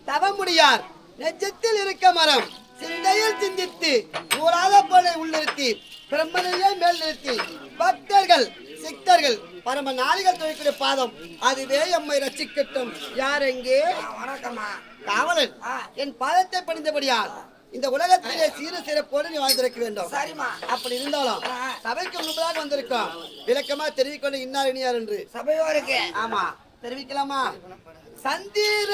தவமுடியார் நெஞ்சத்தில் இருக்க மரம் சிந்தையில் சிந்தித்து கூறாத போல உள்ளிருத்தி பிரம்மனையே மேல் நிறுத்தி பக்தர்கள் சித்தர்கள் பரம நாளிகள் துவைக்கிற பாதம் அதுவே எம்மை ரசிக்கட்டும். யார் எங்கே? காவலன் என் பாதத்தை பணிந்தபடியால் இந்த உலகத்திலே சீர சிறப்போடு நீ வாழ்ந்திருக்க வேண்டும். அப்படி இருந்தாலும் சபைக்கு முன்பதாக வந்திருக்கோம். விளக்கமா தெரிவிக்கொண்டு இன்னார் இனியார் என்று சபையோருக்கு. ஆமா, தெரிவிக்கலாமா? சந்திர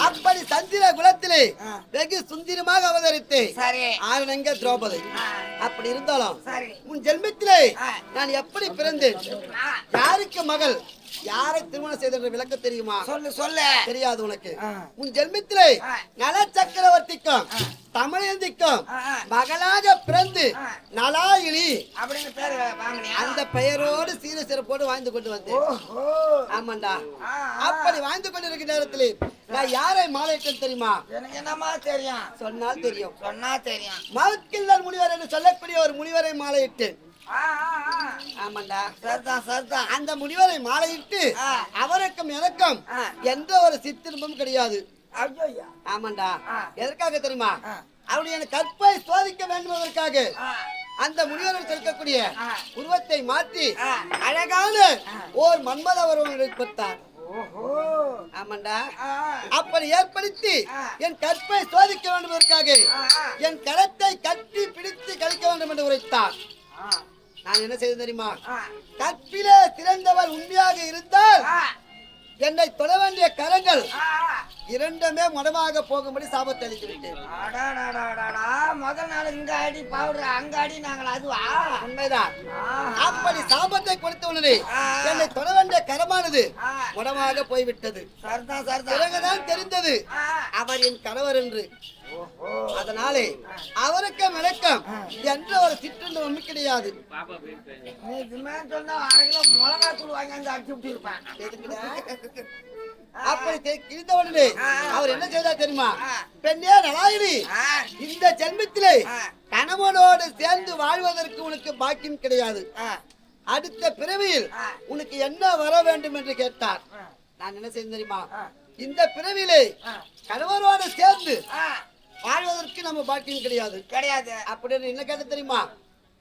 அப்படி சந்திர குலத்திலே வெகு சுந்தரமாக அவதரித்து ஆரணங்க திரௌபதி. அப்படி இருந்தாலும் உன் ஜென்மத்திலே நான் எப்படி பிறந்தேன், யாருக்கு மகள், யாரை திருமணம் செய்த விளக்க தெரியுமா? சொல்லு சொல்ல. தெரியாது உனக்கு? உன் ஜென்மத்திலே நல சக்கரவர்த்திக்கும் தமிழந்திக்கும் மகளாக பிறந்து நலாயினி அப்படின்னு பேர் வாங்கினியா? அந்த பெயரோடு சீர சிறப்போடு வாழ்ந்து கொண்டு வந்தேன். ஆமாண்டா. அப்படி வாழ்ந்து கொண்டிருக்கிற நேரத்தில் நான் யாரை மாலையிட்டேன் தெரியுமா? எனக்கு என்னமா தெரியும்? சொன்னால் தெரியும். சொன்னா தெரியும். மவுக்கில்லர் முனிவர் என்று சொல்லக்கூடிய ஒரு முனிவரை மாலையிட்டேன். ஆமாண்டா. சரிதான் சரிதான். அந்த முனிவரை மாலையிட்டு அவருக்கும் எனக்கும் எந்த ஒரு சிற்றின்பமும் கிடையாது. ஆமாண்டா. எதற்காக தெரியுமா? அவருடைய கற்பை சோதிக்க வேண்டும் என்பதற்காக அந்த முனிவர்கள் இருக்கக்கூடிய உருவத்தை மாற்றி அழகான ஓர் மன்மத உருவம் கொடுத்தார். ஆமாண்டா. அப்படி ஏற்படுத்தி என் கற்பை சோதிக்க வேண்டும் என்பதற்காக என் கரத்தை கட்டி பிடித்து கழிக்க வேண்டும் என்று உரைத்தார். நான் என்ன செய்தேன் தெரியுமா? கற்பிலே சிறந்தவர் உண்மையாக இருந்தால் என்னை தொட வேண்டிய கரங்கள் இரண்டுமே மடமாக போகும்படி சாபத்தை அளித்து விட்டேன். முதல் நாள் இங்க அடி பவுடர் அங்க அடி நாங்கள் அதுவா? உண்மைதான். அப்படி சாபத்தை கொடுத்த உடனே என்னை தொட வேண்டிய கரமானது மடமாக போய்விட்டது. பிறகுதான் தெரிந்தது அவர் என் கணவர் என்று. அதனாலே அவருக்கு விளக்கம் என்ற ஒரு சிற்றுண்டு ஒண்ணு கிடையாது. அப்படி இருந்த உடனே அவர் என்ன செய்தார் தெரியுமா? பெண்ணே நலாயினி, இந்த ஜென்மத்திலே கணவனோடு சேர்ந்து வாழ்வதற்கு உனக்கு பாக்கியம் கிடையாது. அடுத்த பிறவியில் உனக்கு என்ன வர வேண்டும் என்று கேட்டார். நான் என்ன செய்தேன் தெரியுமா? இந்த பிறவியிலே கணவனோடு சேர்ந்து வாழ்வதற்கு நம்ம பாக்கியம் கிடையாது. அப்படின்னு என்ன கேட்ட தெரியுமா?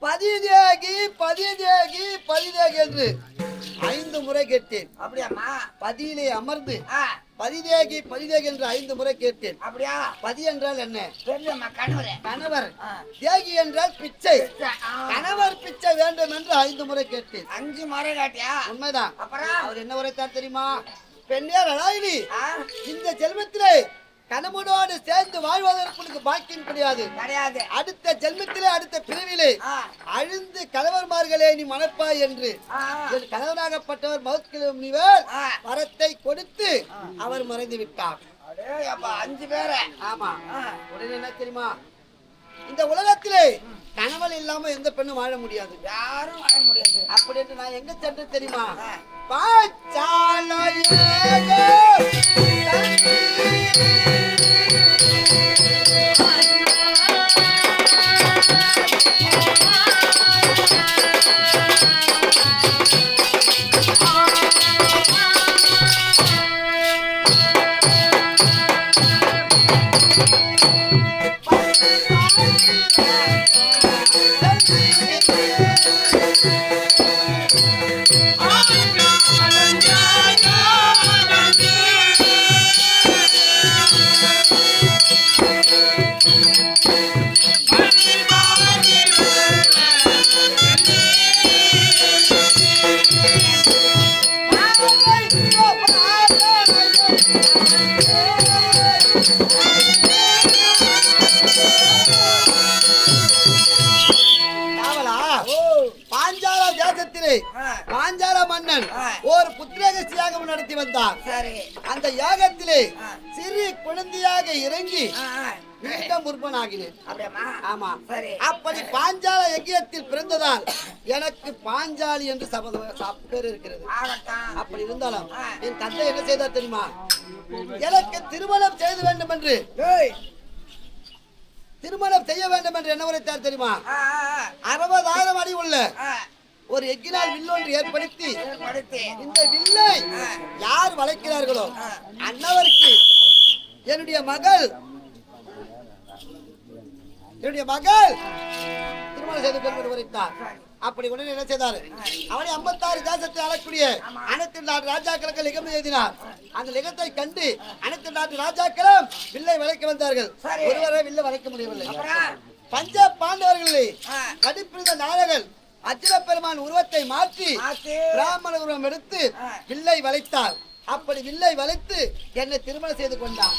பதிதேகி பதிதேகி பதிதேகி என்று 5 முறை கேட்டேன். அப்படியாமா? பதியிலே அமர்ந்து பதிதேகி பதிதேகி என்று 5 முறை கேட்டேன். அப்படியா? பதி என்றால் என்ன? கணவர். தேகி என்றால் பிச்சை. கணவர் பிச்சை வேண்டும் என்று 5 முறை கேட்டேன். 5 முறை கேட்டியா? உண்மைதான். அவர் என்ன உரைத்தார் தெரியுமா? பெண்ணே நலாயினி, இந்த ஜென்மத்திலே கணவனோடு சேர்ந்து வாழ்வதற்கு பாக்கியம் கிடையாது. அடுத்த ஜென்மத்திலே அடுத்த பிறவிலே அழிந்து கணவன்மார்களே நீ மணப்பாய் என்று என் கணவனாகப்பட்டவர் மவுக்கில முனிவர் வரத்தை கொடுத்து அவர் மறைந்து விட்டார். 5 பேரை. ஆமா. உடனே என்ன தெரியுமா? இந்த உலகத்திலே கணவன் இல்லாம எந்த பெண்ணும் வாழ முடியாது. யாரும் வாழ முடியாது. அப்படி என்று நான் எங்க சென்று தெரியுமா? பாச்சாலையே பாஞ்சால மன்னன் ஒரு புத்திரக யாகம் நடத்தி வந்தார். அந்த யாகத்திலே சிறு குழந்தையா கீழாக இறங்கி ஆ. மீண்டும் முற்பனாகினேன். அப்படியாம்மா? ஆமா. சரி. அப்படி பாஞ்சால யஜ்யத்தில் பிறந்ததால் எனக்கு பாஞ்சாலி என்று பேர் இருக்கிறது. ஆகட்டும். அப்படி இருந்தாலும் என் தந்தை என்ன செய்தார் தெரியுமா? எனக்கு திருமணம் செய்து வேண்டும் என்று ஏய். திருமணம் செய்ய வேண்டும் என்று என்ன உரைத்தார் தெரியுமா? ஆ, ஆ, 60,000 அடி உள்ள ஆ. ஒரு எக்கினால் வில்லொன்று ஏற்படுத்தி ஏற்படுத்தி. இந்த வில்லை யார் வளைக்கிறார்களோ அன்னவருக்கு என்னுடைய மகள் திருமணம் செய்து கொண்டு உரைத்தார். அப்படி உடனே என்ன செய்தார்? அவனை 56 தேசத்தை ஆளக்கூடிய அனைத்து நாட்டு ராஜாக்களுக்கு லிகம் எழுதினார். அந்த லிகத்தை கண்டு அனைத்து நாட்டு ராஜாக்களும் வில்லை வளைக்க வந்தார்கள். ஒருவரை வில்லை வளைக்க முடியவில்லை. பஞ்ச பாண்டவர்களை கடிப்பிடித்த நாயகன் அர்ஜுன பெருமான் உருவத்தை மாற்றி பிராமண உருவம் எடுத்து வில்லை வளைத்தார். அப்படி வில்லை வளைத்து என்னை திருமணம் செய்து கொண்டார்.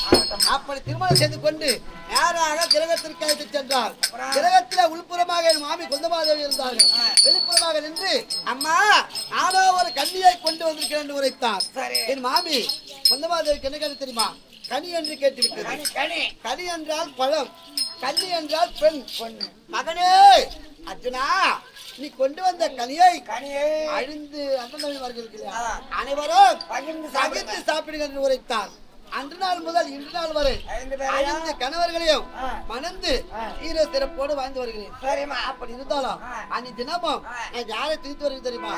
அப்படி திருமணம் செய்து கொண்டு நேராக கிரகத்திற்கு அழைத்து சென்றார். கிரகத்தில உள்புறமாக என் மாமி குந்தமாதேவி இருந்தார்கள். வெளிப்புறமாக நின்று அம்மா நானோ ஒரு கன்னியை கொண்டு வந்திருக்கிறேன் என்று உரைத்தார். என் மாமி குந்தமாதேவிக்கு என்ன கேட்டு தெரியுமா? கனி என்று கேட்டுவிட்டது. கனி என்றால் பழம், கன்னி என்றால் பெண். மகனே அர்ஜுனா, நீ கொண்டு வந்த கனியை அழிந்து அனைவரும் பகிர்ந்து சாப்பிடுங்க என்று உரைத்தார். அன்று நாள் முதல் இன்று நாள் வரை 5 கணவர்களையும் மணந்து ஈர சிறப்போடு வாழ்ந்து வருகிறேன். அப்படி இருந்தாலும் அன்னைக்கு தினமும் நான் யாரை தீர்த்து வருகிறேன் தெரியுமா?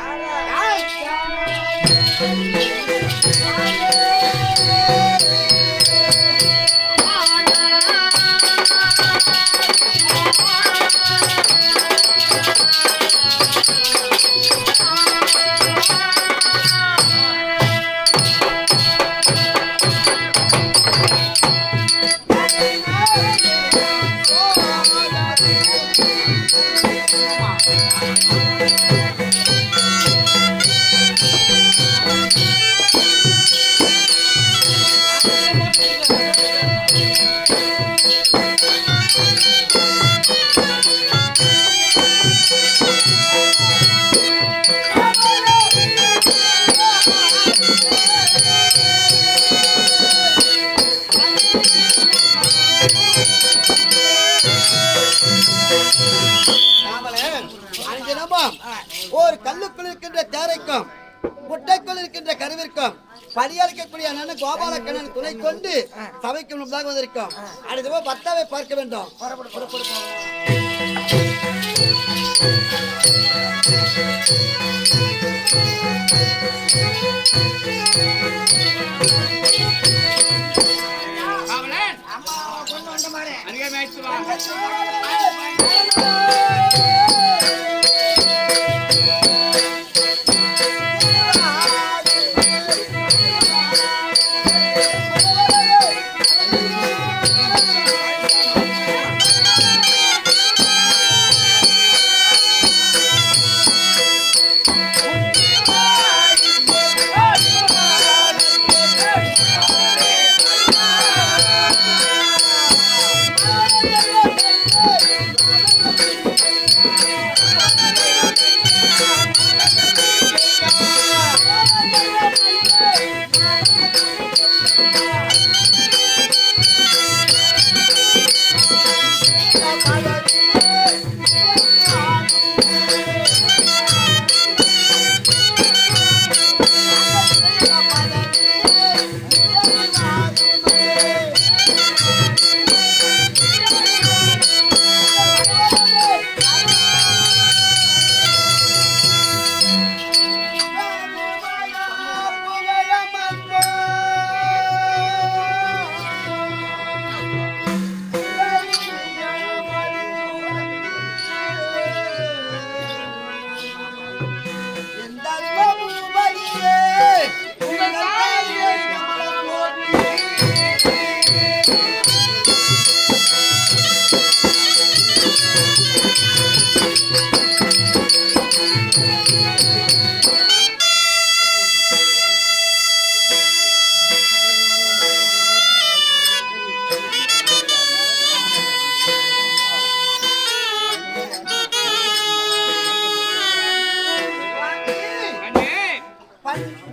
ஒரு கல்லுக்குள் இருக்கின்ற தேரைக்கும் குட்டைக்குள் இருக்கின்ற கருவிற்கும் பலியளிக்கக்கூடிய அண்ணன் கோபாலக்கண்ணன் துணை கொண்டு சபைக்கு முன்பாக வந்திருக்கோம். அடுத்த பத்தாவை பார்க்க வேண்டும்.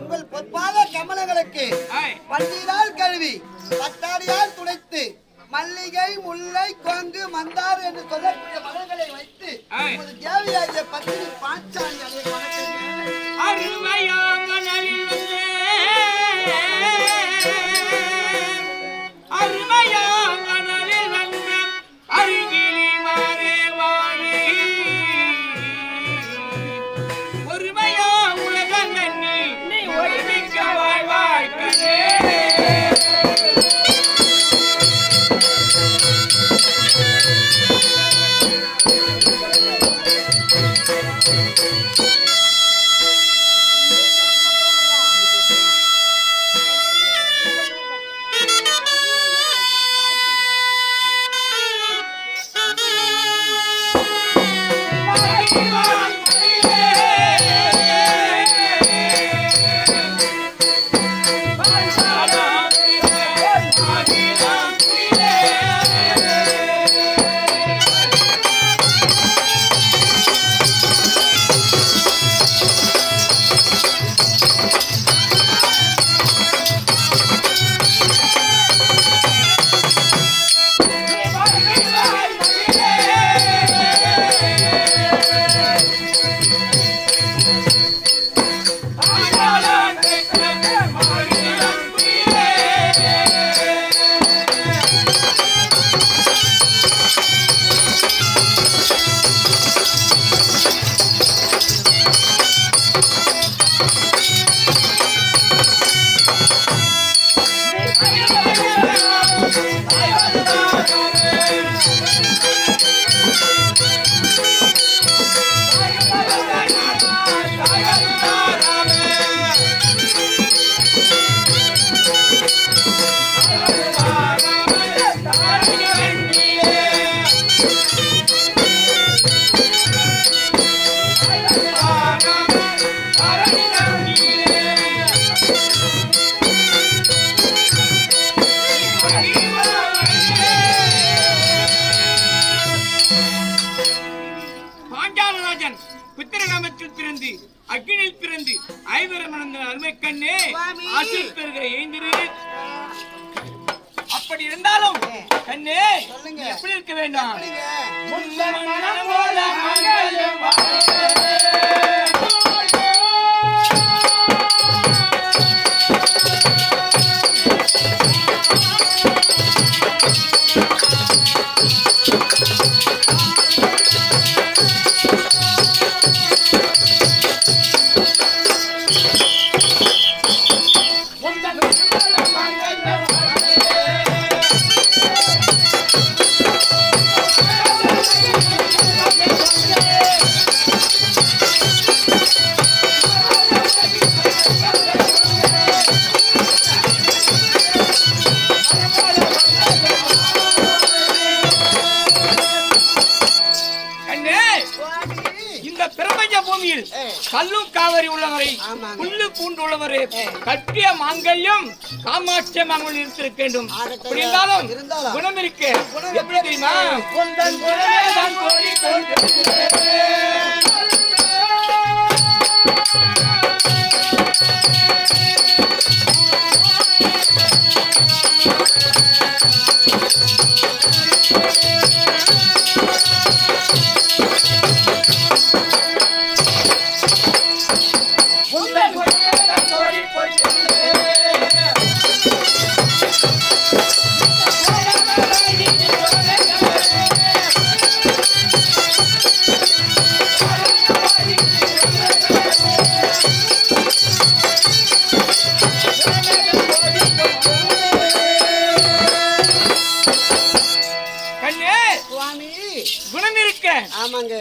உங்கள் பொற்பாத கமலங்களுக்கு பன்னீரால் கழுவி பட்டாடியால் துடைத்து மல்லிகை முல்லை கொங்கு மந்தார் என்று சொல்லக்கூடிய மலர்களை வைத்து ஒரு தேவியாகிய பத்தினி பாஞ்சாலி அதை வணங்குகிறேன். அருமையாக நலிந்து அருமையாக நலிந்து அருகிலி மாறே வாழி ஒருமையா உலகம் நீ ஒருமிக்க வாழ்வாய்க்கே. புத்திரகாமத்தில் பிறந்து அக்னியில் பிறந்து ஐவரம் மணந்த அருமை கண்ணே ஆசிர் பெறுகிற எழுந்திரு. அப்படி இருந்தாலும் கண்ணே எப்படி இருக்க வேண்டாம்? கல்லும் காவிரி உள்ளவரை புல்லு பூண்டு உள்ளவரை கட்டிய மாங்கல்யம் காமாட்சி மாங்கல் இருந்திருக்க வேண்டும். அப்படி இருந்தாலும் குணம் இருக்கு. எப்படி தெரியுமா?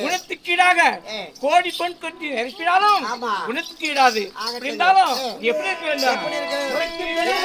குணத்துக்கீடாக கோடி பொன் கொட்டி இருக்கிறாலும் குணத்துக்கீடாது. இருந்தாலும் எப்படி இருக்க வேண்டும்?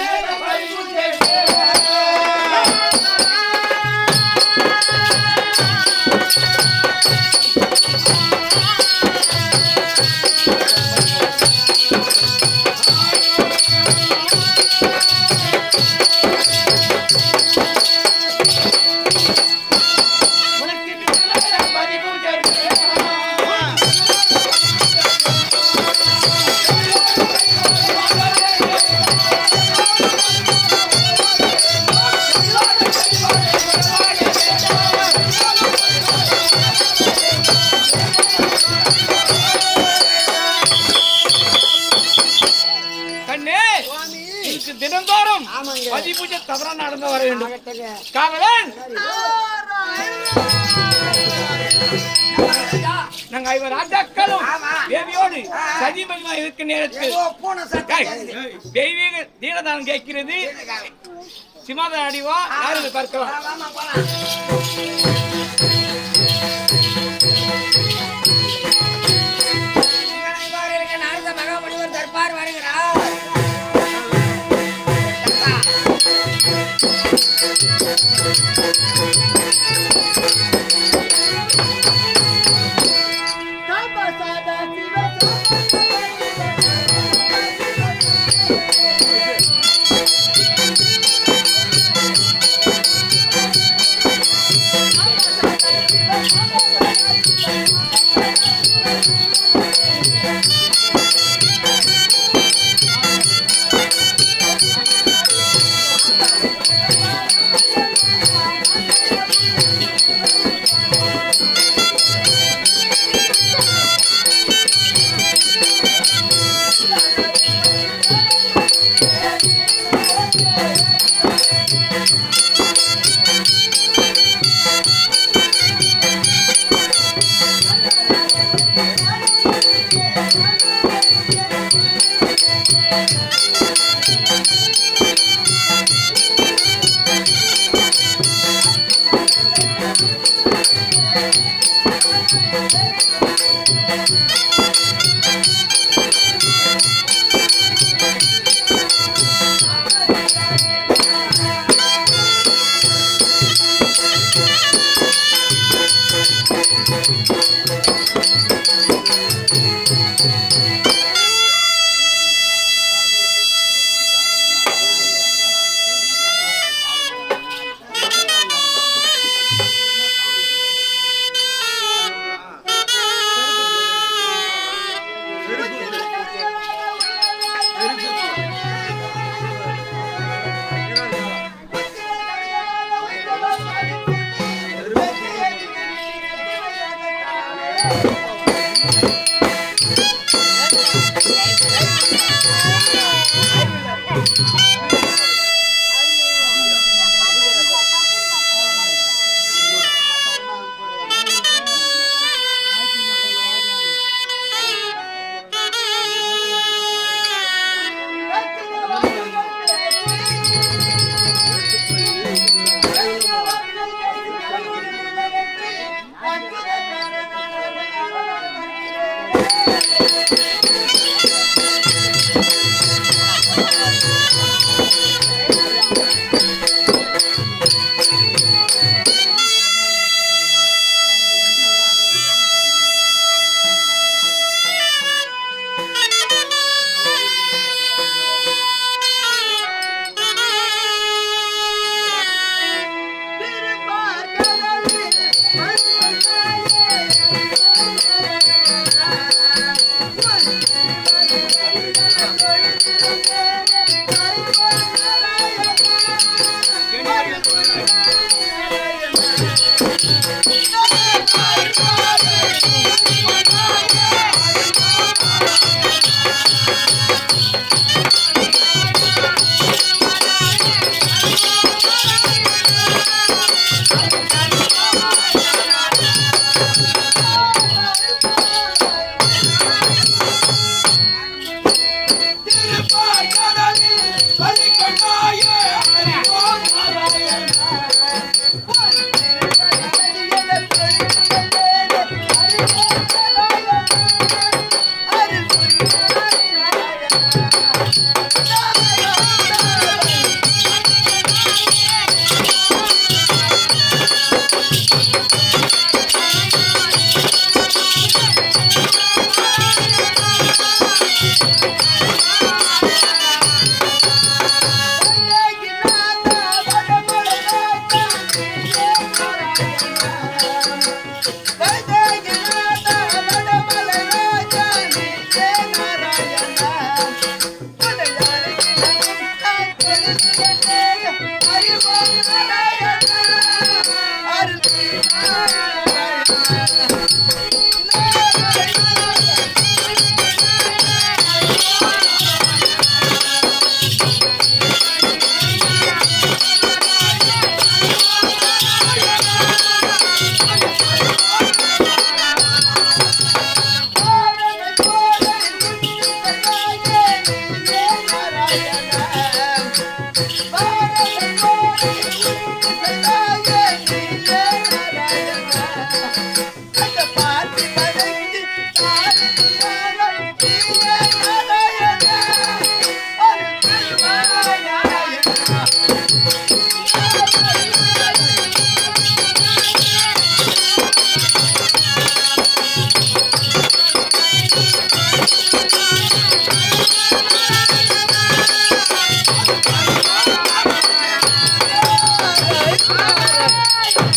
ஆமாங்க. பதி பூஜை தவறா நடந்து வர வேண்டும். ஆகட்டுங்க. காவலன் நாங்க ஐவர் ராஜாக்களும் ஆமா. தேவியோடு சதிபதிமா இருக்க நேரத்தில் ஏதோ பூனை சத்தம் கேக்குது. தெய்வீக தீனதானம் கேட்கிறது. சிமாதன் அடிவா யாரு பார்க்கலாம். வாமா போலாம். இவரு இருக்க நாரத மகாமுனிவர் தர்பார் வருகிறார்.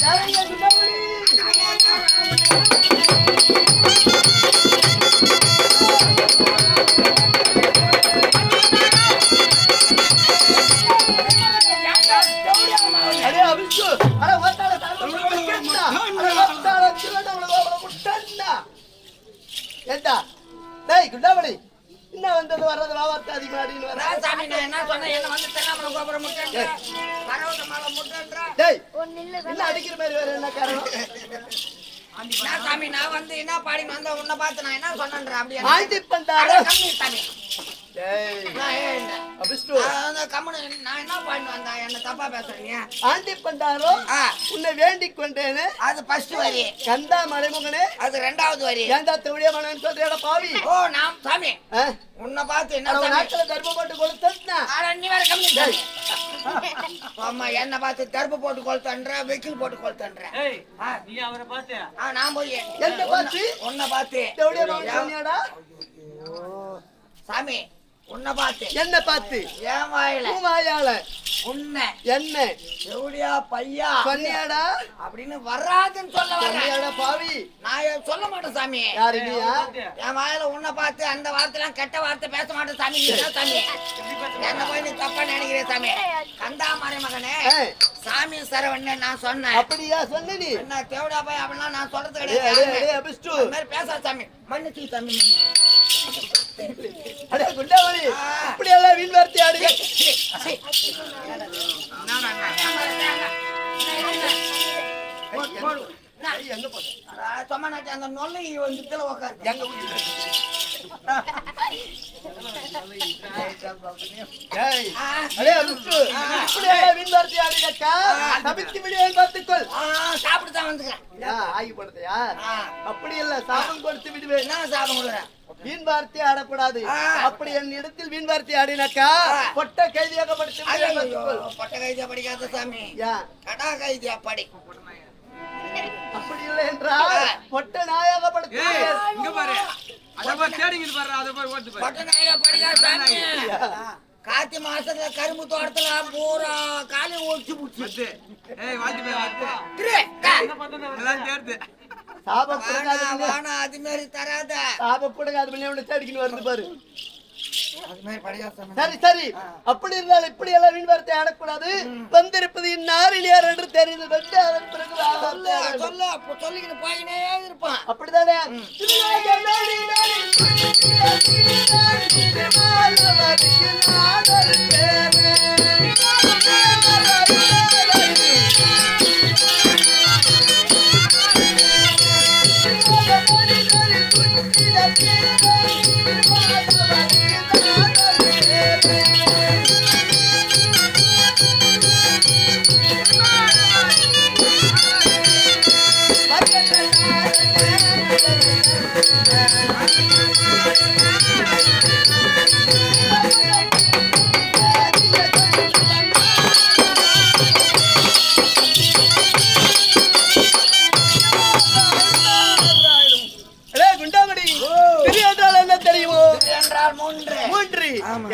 கலைங்க குண்டமணி. அடே அபிஷு, அட ஓட்டால தாங்க கேட்டா. அட ஓட்டால திருவண்ணாமலை கோபுரம் முட்டன்னா. ஏண்டா? டேய் குண்டமணி. என்ன வந்தது வர்றது வாவாத்த அதிகமா அடின்னு வர. சாமி நான் என்ன சொன்னேன்? என்ன வந்து தென்னாமலை கோபுரம் முட்டேன்ற பரவத மலை முட்டேன்ற. டேய் என்ன அடிக்கிற மாதிரி வேற என்ன காரணம்? நான் சாமி நான் வந்து என்ன பாடின்னு வந்த உன்னை பார்த்து நான் என்ன சொன்னேன்ற அப்படி ஆண்டி பண்டாரோ. சாமி டேய் நான் ஏன் அபிஷு, அந்த கம்மனு நான் என்ன பாடின்னு வந்தேன்? என்ன தப்பா பேசுறீங்க? ஆண்டி பண்டாரோ ஆ, உன்னை வேண்டிக் கொண்டேனே அது ஃபர்ஸ்ட் வரி. கந்தா மலைமுகனே அது ரெண்டாவது வரி. ஏண்டா தவிடிய மனன் சொல்றேடா பாவி. ஓ நான் சாமி ஆ? உன்னை பார்த்து என்ன அட சாமி? நாட்கள தர்மம் போட்டு கொடுத்தா. ஆனா நீ வேற கம்மி சாமி. அம்மா என்ன பார்த்து தர்பு போட்டு கொளுத்தன்ற வெக்கில் போட்டு கொளுத்தன்ற. நீ அவரை பார்த்து நான் போய் என்ன பார்த்து? உன்னை பார்த்து தவிடிய மனன் சொன்னியாடா? சாமி உன்னை பார்த்து என்ன பார்த்து? ஏன் வாயில பூமாயால உன்னை என்ன எவ்வளியா பையா சொன்னியாடா? அப்படின்னு வராதுன்னு சொல்ல வர்றேன். சொன்னியாடா பாவி? நான் சொல்ல மாட்டேன் சாமி. யாரு நீயா? என் வாயில உன்னை பார்த்து அந்த வார்த்தைலாம் கெட்ட வார்த்தை பேச மாட்டேன் சாமி. நீ என்ன சாமி என்ன போய் நீ தப்பா நினைக்கிறேன் சாமி. கந்தாமரை மகனே ஏய், சாமி சரவண்ண நான் சொன்னேன். அப்படியா சொன்ன நீ? என்ன தேவடா போய் அப்படிலாம் நான் சொல்றது டேய் டேய் கிடையாது. டேய் அபிஷு. அந்த மாதிரி பேசா சாமி. மன்னிச்சு சாமி. அடே குண்டமணி, இப்படி எல்லாம் வீண் வார்த்தை ஆடுங்க. எங்க போற? சும்மா நாட்டி அந்த நொல்லை வந்து கீழே உக்காரு. எங்க ஊரு? டேய், அடே அபிஷு, இப்படி எல்லாம் வீண் வார்த்தை ஆடுங்கக்கா. தப்பித்து விடுவேன் பார்த்துக்கொள். சாப்பிட்டு வந்துக்கிறேன். ஆகி போடுறியா? அப்படி இல்ல, சாபம் கொடுத்து விடுவேன். என்ன சாப்பிட முடியல? வீண் வார்த்தை ஆடக்கூடாது. அப்படி என் இடத்தில் வீண் வார்த்தை ஆடினாக்கா பொட்ட கைதியாக படுத்து விடுவேன் பார்த்துக்கொள். பட்ட கைதியா படிக்காத சாமி. ஏன்? கடா கைதியா படி. அப்படி இல்லை என்றால் பொட்ட நாயாக படுத்து விடுவேன். இங்க பாரு அத பாரு தேடிங்க பாரு அத பாரு ஓட்டு பாரு பட்ட நாயா படிக்காத சாமி. கார்த்தி மாசத்துல கரும்பு தோட்டத்துல பூரா காலி ஒடிச்சு புடிச்சு. ஏய் வாடி போய் வாடி எல்லாம் தேர்து சாபம் கொடுக்காத வானா அது மாதிரி தராத. சாபம் கொடுக்காத பண்ணி அவனை தேடிக்கின்னு வருது பாரு. அது மாதிரி படிக்காத சாமி. சரி சரி, அப்படி இருந்தால் இப்படி எல்லாம் வீண் வார்த்தை ஆடக்கூடாது. வந்திருப்பது இன்னார் என்று தெரிந்து வந்து அதன் பிறகு சொல்லு சொல்லு அப்ப சொல்லிக்கிட்டு போயினே இருப்பான். அப்படிதானே?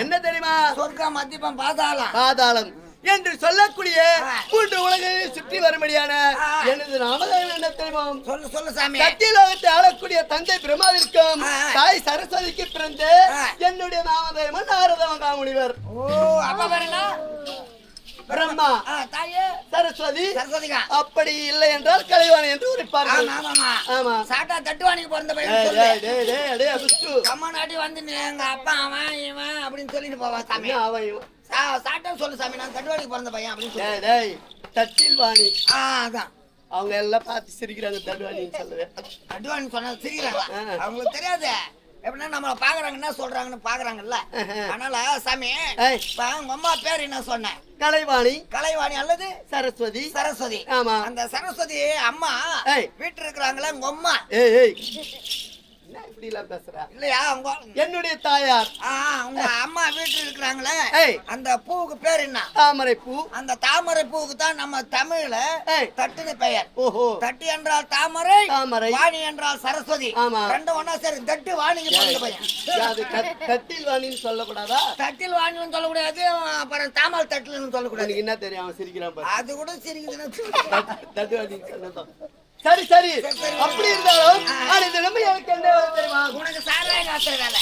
என்ன தெரியுமா? சொர்க்கம் மத்தியமம் பாதாளம் பாதாளம் என்று சொல்லக்கூடிய மூன்று உலகையை சுற்றி வரும்படியான எனது நாமதேவன் என்ன தெரியுமா? சொல்லு சொல்லு சாமி. சத்தியலோகத்தை ஆளக்கூடிய தந்தை பிரம்மாவிற்கும் தாய் சரஸ்வதிக்கு பிறந்த என்னுடைய நாமதேவன் நாரத மகாமுனிவர். ஓ அப்பா பாருங்க பிரம்மா தாயே சரஸ்வதி சரஸ்வதிகா. அப்படி இல்லை என்றால் கலைவாணி என்று உரைப்பார்கள். ஆமாமா ஆமா. சாட்டா தட்டுவாணிக்கு பிறந்த பையன் டேய் சொல்லு. டேய் டேய் டேய் அபிஷ்டு. அம்மா நாட்டி வந்து நீ எங்க அப்பா அவன் இவன் அப்படின்னு சொல்லிட்டு போவா சாமி. என்ன அவன் இவன்? சாட்டா சொல்லு சாமி நான் தட்டுவாணிக்கு பிறந்த பையன் அப்படின்னு சொல்லு. டேய் டேய் தட்டில் வாணி. அதான் அவங்க எல்லாம் பார்த்து சிரிக்கிறாங்க தட்டுவாணின்னு சொல்லுவேன். தட்டுவாணி சொன்னா சிரிக்கிறாங்களா? அவங்களுக்கு தெரியாது. எப்படின்னா நம்மள பாக்குறாங்க என்ன சொல்றாங்கன்னு பாக்குறாங்கல்ல. அதனால சாமி இப்ப உங்க அம்மா பேர் என்ன சொன்ன? கலைவாணி. கலைவாணி அல்லது சரஸ்வதி. சரஸ்வதி. ஆமா. அந்த சரஸ்வதி அம்மா வீட்டு இருக்கிறாங்களா உங்க அம்மா? ஏய் ஏய் இப்படி எல்லாம் பேசுற? இல்லையா உங்க என்னுடைய தாயார் உங்க அம்மா வீட்டுல இருக்கிறாங்களே ஏய், அந்த பூவுக்கு பேர் என்ன? தாமரை பூ. அந்த தாமரை பூவுக்கு தான் நம்ம தமிழ்ல ஏய், தட்டுன்னு பெயர். ஓஹோ, தட்டு என்றால் தாமரை, தாமரை. வாணி என்றால் சரஸ்வதி. ஆமா. ரெண்டும் ஒண்ணா சரி தட்டு வாணிக்கு பிறந்த பையன். அது கட்டில் வாணின்னு சொல்லக்கூடாதா? தட்டில் வாணின்னு சொல்லக்கூடாது, அப்புறம் தாமல் தட்டுன்னு சொல்லக்கூடாது. எனக்கு என்ன தெரியும், அவன் சிரிக்கிறான் பாரு. அது கூட சிரிக்குதுன்னு தட்டு வாணின்னு சொல்லலாம். சரி சரி, அப்படி இருந்தாலும் இந்த நம்ம எனக்கு என்ன தெரியுமா? உனக்கு சாராய காத்துற வேலை.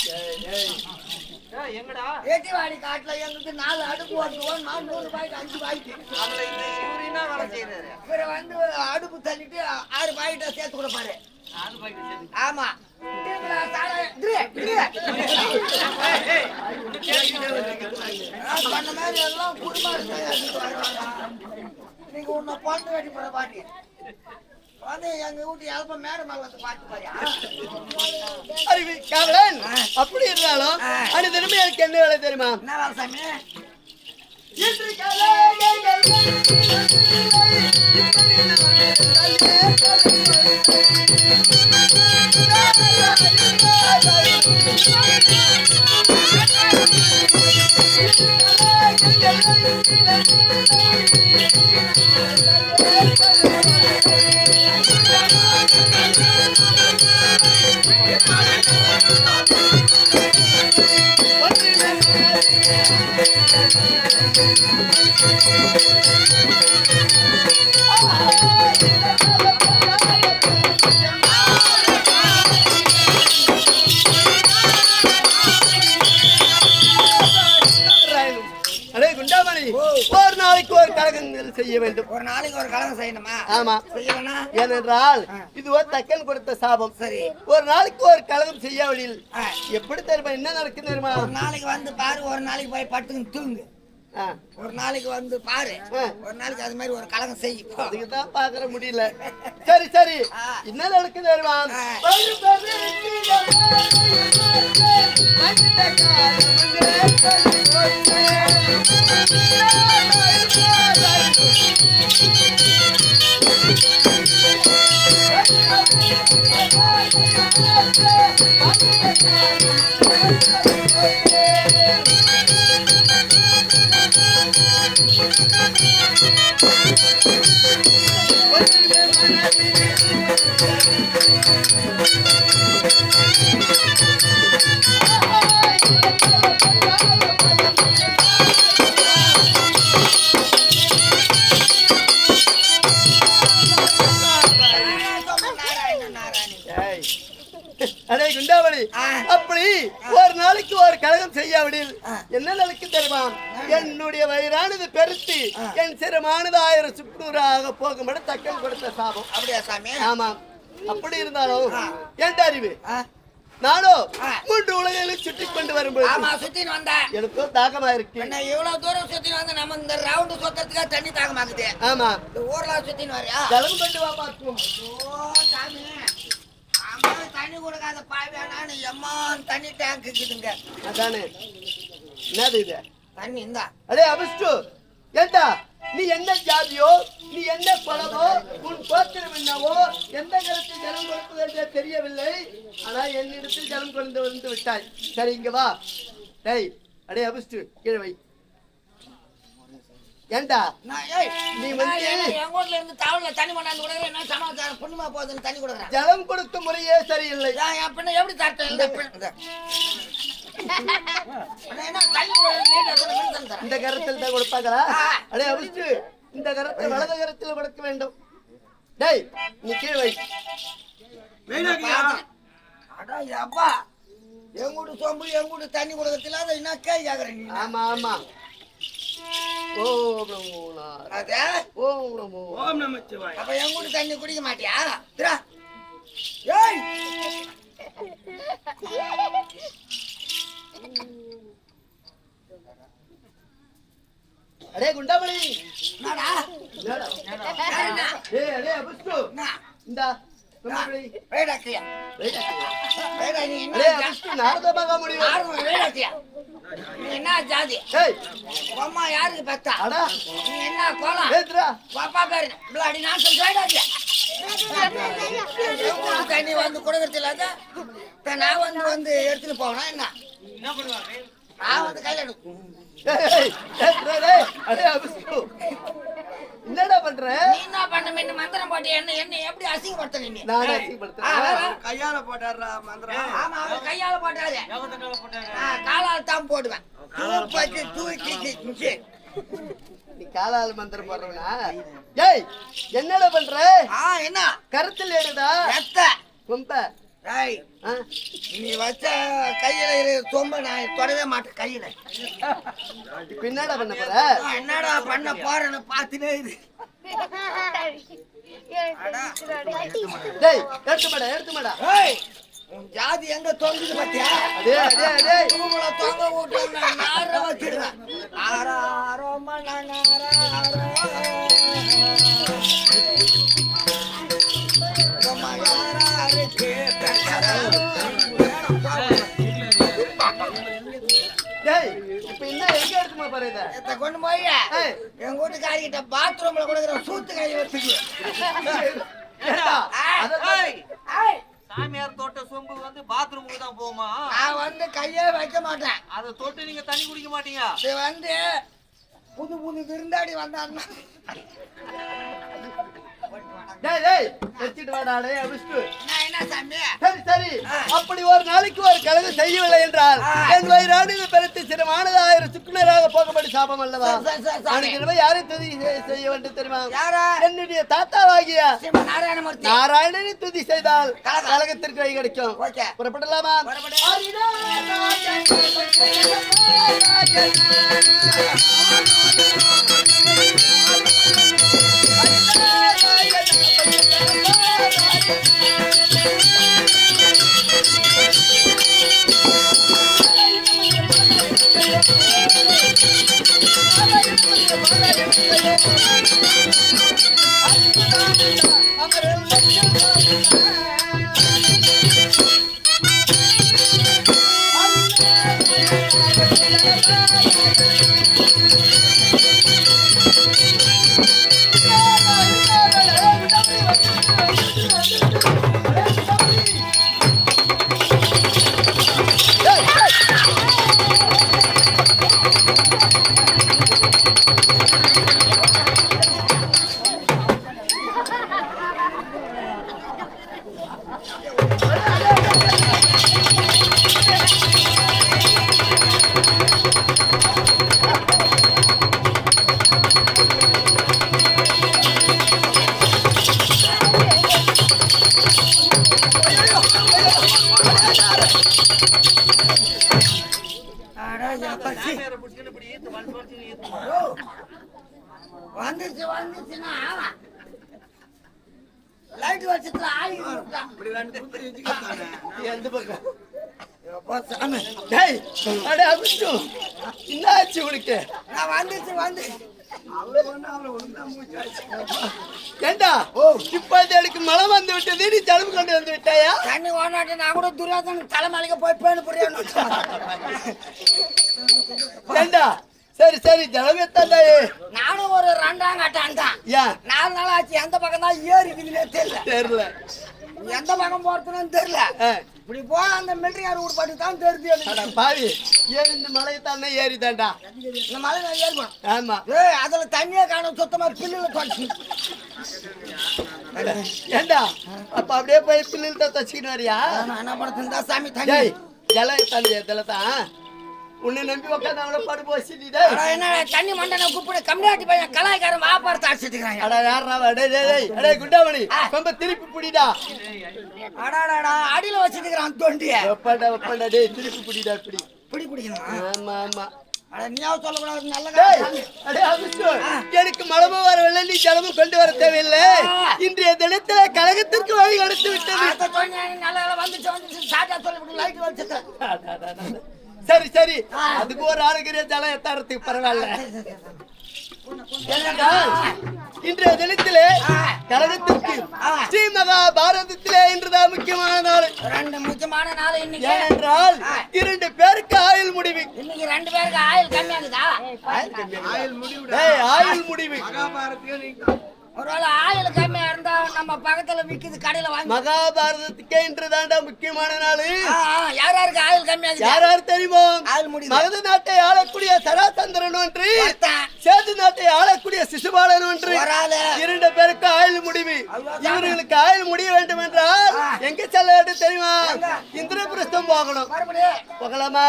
எங்கடா ஏட்டிவாடி காட்டுல எங்களுக்கு 4 அடுப்பு ஓட்டுவோம், 400 ரூபாய்க்கு 5 பாய்க்கு. அதுல இந்த சூரியனா வேலை செய்யறாரு. இவரை வந்து அடுப்பு தள்ளிட்டு 6 பாய்கிட்ட சேர்த்து கொடுப்பாரு. ஆமா. சொன்ன மாதிரி எல்லாம் குடும்பம் நீங்க உன்னை பொண்ணு வெட்டி போற பாட்டி வந்து எங்க வீட்டு எல்ப மேட மேல வந்து பாட்டு பாரியா? காவலன், அப்படி இருந்தாலும் அந்த தினமே எனக்கு என்ன வேலை தெரியுமா? என்ன வேலை சாமி? அடே குண்டாமணி, ஒரு நாளைக்கு ஒரு கலகங்கள் செய்ய வேண்டும். ஒரு நாளைக்கு ஒரு கலகம் செய்யணுமா? ஆமா. செய்யலனா? ஏனென்றால் இது ஒரு தக்கன் கொடுத்த சாபம். சரி. ஒரு நாளைக்கு ஒரு கலகம் செய்யாவிடில் எப்படி தெரியுமா என்ன நடக்கும் தெரியுமா? ஒரு நாளைக்கு வந்து பாரு, ஒரு நாளைக்கு போய் படுத்துன்னு தூங்கு. ஒரு நாளைக்கு வந்து பாரு, ஒரு நாளைக்கு அது மாதிரி ஒரு கலகம் செய்யும். அதுக்குதான் பாக்குற முடியல. சரி சரி, என்ன நடக்குது தெரியுமா? அடே குண்டாவளி, அப்படி ஒரு நாளைக்கு ஒரு கலகம் செய்யாவிடில் என்ன நடக்கும் தெரியுமா? என்னுடைய வயிறானது பெருத்து என் சிரமானது 1000 சுக்குநூறாக போகும்படி தக்கன் கொடுத்த சாபம். அப்படியா சாமி? ஆமா. அப்படி இருந்தாலும் என் அறிவு நானோ 3 உலகையும் சுற்றி கொண்டு வரும்போது ஆமா சுத்தின்னு வந்தேன். எனக்கு தாகமா இருக்கு. என்ன இவ்வளவு தூரம் சுத்தின்னு வந்து நம்ம இந்த ரவுண்டு சுத்தறதுக்காக தண்ணி தாகமாக்குது. ஆமா. இந்த ஊர்ல சுத்தின்னு வரியா? ஜலம் கொண்டு வா பாத்துவோம். ஓ சாமி, அம்மா தண்ணி கொடுக்காத பாவியானு எம்மா தண்ணி டேங்க் இருக்குதுங்க. அதானே என்னது இது? தண்ணி இந்தா. அடே அபிஷ்டு, ஏண்டா நீ என்ன ஜாதியோ, நீ என்ன குலமோ, உன் கோத்திரம் என்னவோ, எந்த கருத்தில் ஜலம் கொடுப்பது என்றே தெரியவில்லை. ஆனா என்னிடத்தில் ஜலம் கொண்டு வந்து விட்டாய். சரி இங்க வா. டேய், அடே அபிஷ்டு, கீழே வை. ஏண்டா நீ வந்து என் ஊர்ல இருந்து தவளை தண்ணி கொண்டாந்து கொடுக்குறேன், என்ன சமாச்சாரம் புண்ணியமா போகுதுன்னு தண்ணி கொடுக்குறேன். ஜலம் கொடுத்த முறையே சரியில்லை. என் பின்ன எப்படி தரட்டேன்? இந்த கரத்தில் தான் கொடுப்பாங்களா? அடே அபிஷ்டு, இந்த கரத்தில் வலது கரத்தில் கொடுக்க வேண்டும். டேய் நீ கீழே வை. அப்பா எங்கூட்டு சொம்பு எங்கூட்டு தண்ணி கொடுக்கறதுல அதை என்ன கை கேக்குறேன்? ஆமா ஆமா. ஓம் நமோ நாராயண. ஓம் நமோ. ஓம் நமச்சிவாய. அப்ப எங்கூட்டு தண்ணி குடிக்க மாட்டியா? திரா. ஏய் அடே குண்டாமணி, என்னடா? டேய் அடே அபிஷ்டு, இந்தா குண்டாமணி வேடாக்கியா. வேடா நீ என்ன? அடே அபிஷ்டு, நாரத மகா முடியும். யாரு வேடாக்கியா? நீ என்ன ஜாதி? டேய் அம்மா யாருக்கு பெத்தா? அடா நீ என்ன கோலம்? ஏத்ரா பாப்பா பேரு பிளாடி நான் சொல்ல வேடாக்கியா. தண்ணி வந்து கொடுக்கறது இல்லாத நான் வந்து எடுத்துட்டு போனா என்ன நான் வந்து கையில எடுக்கும். என்னடா பண்ற? நீ என்ன பண்ண மீன் மந்திரம் போட்டு என்ன எப்படி அசிங்கப்படுத்த நீ? நான் அசிங்கப்படுத்துறேன். கையால போட்டாரா மந்திரம்? ஆமா அவர் கையால போட்டாரு. காலால தான் போடுவேன். தூக்கி நீ காலால் மந்திரம் போடுறவனா? ஏய் என்னடா பண்ற? என்ன கருத்தில் ஏடுடா எத்த கொம்ப. ஏய் நீ வச்ச கையில சொம்ப நான் தொடவே மாட்டேன் கையில. இப்ப என்னடா பண்ண போற? என்னடா பண்ண போறேன்னு பாத்துனே இரு. டேய் எடுத்து மாடா. ஏய் உன் ஜாதி எங்க தொங்குது பாத்தியா? உங்களை தொங்க விட்டு நான் நார வச்சிடுவேன். டேய் இப்ப என்ன எங்க எடுத்துமா பாரு இத? இத கொண்டு போய் எங்க வீட்டுக்காரிகிட்ட பாத்ரூம்ல கொடுக்குற சூத்து கை வச்சுக்கு. சாமியார் தோட்ட சொம்பு வந்து பாத்ரூமுக்கு தான் போகுமா? நான் வந்து கையே வைக்க மாட்டேன். அதை தொட்டு நீங்க தண்ணி குடிக்க மாட்டீங்க. இது வந்து புது புது விருந்தாடி வந்தாருன்னா டேய் வெச்சிட்டு வாடா டேய் அபிஷ்டு. நான் என்ன சாமி? சரி அப்படி ஒரு நாளைக்கு ஒரு கலகம் செய்யவில்லை என்றால் என் வயிறாடு பெருத்து சிரமானதாயிரம் சுக்குனராக போகப்படி சாபம் அல்லவா? அன்னைக்கு யாரை துதி செய்ய வேண்டும் தெரியுமா? என்னுடைய தாத்தாவாகிய நாராயணனை துதி செய்தால் கலகத்திற்கு வழி கிடைக்கும். புறப்படலாமா? வந்துச்சுன்னா லைட் வச்சதுல எந்த பக்கம்? டேய் அட அபிஷ்டு என்னாச்சு உனக்கு? நான் வந்து ஏண்டா இப்ப எனக்கு மழை வந்து விட்டது, நீ ஜலம் கொண்டு வந்து விட்டாயா? தண்ணி ஓடாட்டி நான் கூட துரியாதன் தலைமலைக்கு போய் பேனு புரியணும். ஏண்டா சரி ஜலம் எத்தாண்டாயே. நானும் ஒரு 2ஆம் கட்டம் தான். 4 நாள் ஆச்சு. எந்த பக்கம் தான் ஏறிக்குதுன்னே தெரியல. எந்த பக்கம் போறதுன்னு தெரியல. இப்படி போன அந்த மிலிட்டரி ஊர் பாட்டு தான் தெரிஞ்சு பாவி ஏன் இந்த மலையை தானே ஏறிதாண்டா? இந்த மலை நான் ஏறிப்போம். ஆமா அதுல தண்ணியே காணும் சுத்தமா பில்லுல தொலைச்சு. ஏண்டா அப்ப அப்படியே போய் பில்லுல தான் தச்சுக்கிட்டு வரியா? என்ன பண்றதுன்னு சாமி தண்ணி ஜலம் தண்ணி தான் உன்னை நம்பி உட்காந்து அவளை படு போச்சு. என்ன தண்ணி மண்டனை கூப்பிடு கம்மியாட்டி பையன் கலாய்க்காரன் வாப்பாரத்தை அடிச்சுக்கிறாங்க. குண்டாமணி ரொம்ப திருப்பி புடிடா. அடியில வச்சிருக்கிறான் தொண்டிய ஒப்பண்டா டேய் திருப்பி புடிடா. பிடி பிடிக்கணும். ஆமா ஆமா நீயாவது சொல்லக்கூடாது. நல்ல எனக்கு மலமும் வரவில்லை, நீ ஜலமும் கொண்டு வர தேவையில்லை. இன்றைய தினத்துல கழகத்திற்கு வழி நடத்து விட்டது. நல்ல வந்துச்சு சாட்டா சொல்லி லைட் வச்சுட்டேன். சரி அதுக்கு ஒரு ஆளுகிற ஜலம் எத்தாரத்துக்கு பரவாயில்ல. இன்றைய தினத்திலே கழகத்திற்கு ஸ்ரீ மகாபாரதத்திலே இன்றுதான் முக்கியமான நாள். 2 முக்கியமான நாள் இன்னைக்கு. ஏனென்றால் 2 பேருக்கு ஆயுள் முடிவு. இன்னைக்கு 2 பேருக்கு ஆயுள் கம்மியாகுதா? ஆயுள் முடிவு ஒருவேளை ஆயுள் கம்மியா இருந்தா நம்ம பக்கத்துல விக்குது கடையில வாங்கி. மகாபாரதத்துக்கே இன்று தாண்டா முக்கியமான நாள். யார் யாருக்கு ஆயுள் கம்மியாகுது? யார் யார் தெரியுமோ? ஆயுள் முடியுது. மகத நாட்டை ஆளக்கூடிய சராசந்திரன் ஒன்று, ஒருத்தன். சேது நாட்டை ஆளக்கூடிய சிசுபாலன் ஒன்று, ஒரு ஆளு. 2 பேருக்கு ஆயுள் முடிவு. இவர்களுக்கு ஆயுள் முடிய வேண்டும் என்றால் எங்க செல்ல வேண்டும் தெரியுமா? இந்திரபிரஸ்தம் போகணும். மறுபடியும் போகலாமா?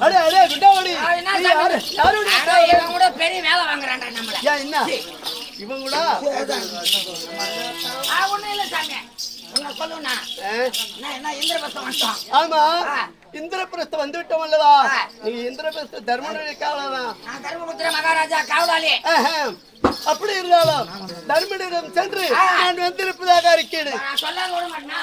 அடே அடே குண்டாவடி, என்ன நீ யாரு? யாருடைய ஆனா இவன் கூட பெரிய வேலை வாங்குறான்டா நம்மள. ஏன் என்ன இவன் கூட ஒண்ணும் இல்ல சாமி. உன்னை சொல்லுண்ணா. என்ன இந்திரபஸ்தம் வந்துட்டோம். ஆமா, இந்திரபிரஸ்தம் வந்து விட்டோம் அல்லவா? நீங்க இந்திரபிரஸ்த தர்மனுடைய காவலதான். நான் தர்மபுத்திர மகாராஜா காவலாளி. அப்படி இருந்தாலும் தர்மனிடம் சென்று நான் வந்திருப்பதாக அறிக்கை. நான் சொல்லாத விட மாட்டேனா?